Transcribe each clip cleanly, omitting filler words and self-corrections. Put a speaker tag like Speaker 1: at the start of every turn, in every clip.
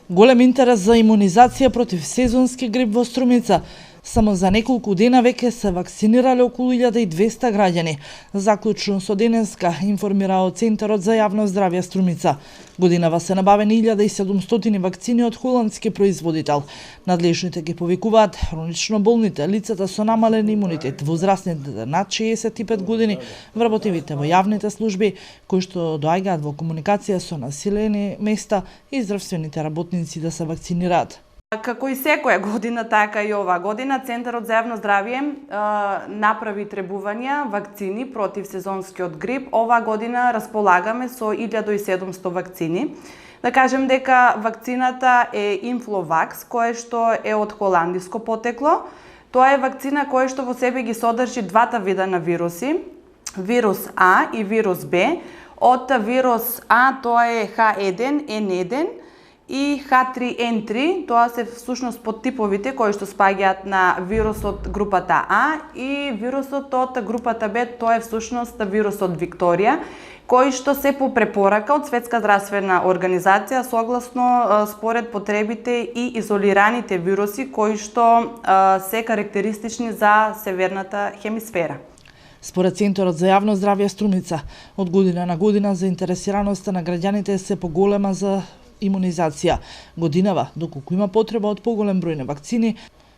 Speaker 1: Голем интерес за имунизација против сезонски грип во Струмица. Само за неколку дена веќе се вакцинирале околу 1200 граѓани. Заклучно со денеска, информираа Центарот за јавно здравје Струмица. Годинава се набавени 1700 вакцини од холандски производител. Надлежните ги повикуваат хронично болните, лицата со намален имунитет, возрастните над 65 години, вработевите во јавните служби, кои што доаѓаат во комуникација со населени места и здравствените работници да се вакцинираат.
Speaker 2: Како и секоја година, така и ова година, Центарот за јавно здравје направи требувања вакцини против сезонскиот грип. Ова година располагаме со 1700 вакцини. Да кажем дека вакцината е Inflovax, која што е од холандиско потекло. Тоа е вакцина која што во себе ги содржи двата вида на вируси, вирус А и вирус Б. Од вирус А тоа е H1N1 и H3N3, тоа се всушност подтиповите кои што спаѓаат на вирусот групата А, и вирусот од групата Б, тоа е всушност вирусот Викторија, кои што се по препорака од Светска здравствена организација согласно според потребите и изолираните вируси кои што се карактеристични за северната хемисфера.
Speaker 1: Според Центарот за јавно здравје Струмица, од година на година заинтересираноста на граѓаните се поголема за имунизација. Годинава, доколку има потреба од поголем број на вакцини,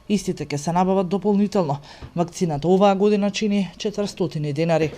Speaker 1: истите ќе се набават дополнително. Вакцината оваа година чини 400 денари.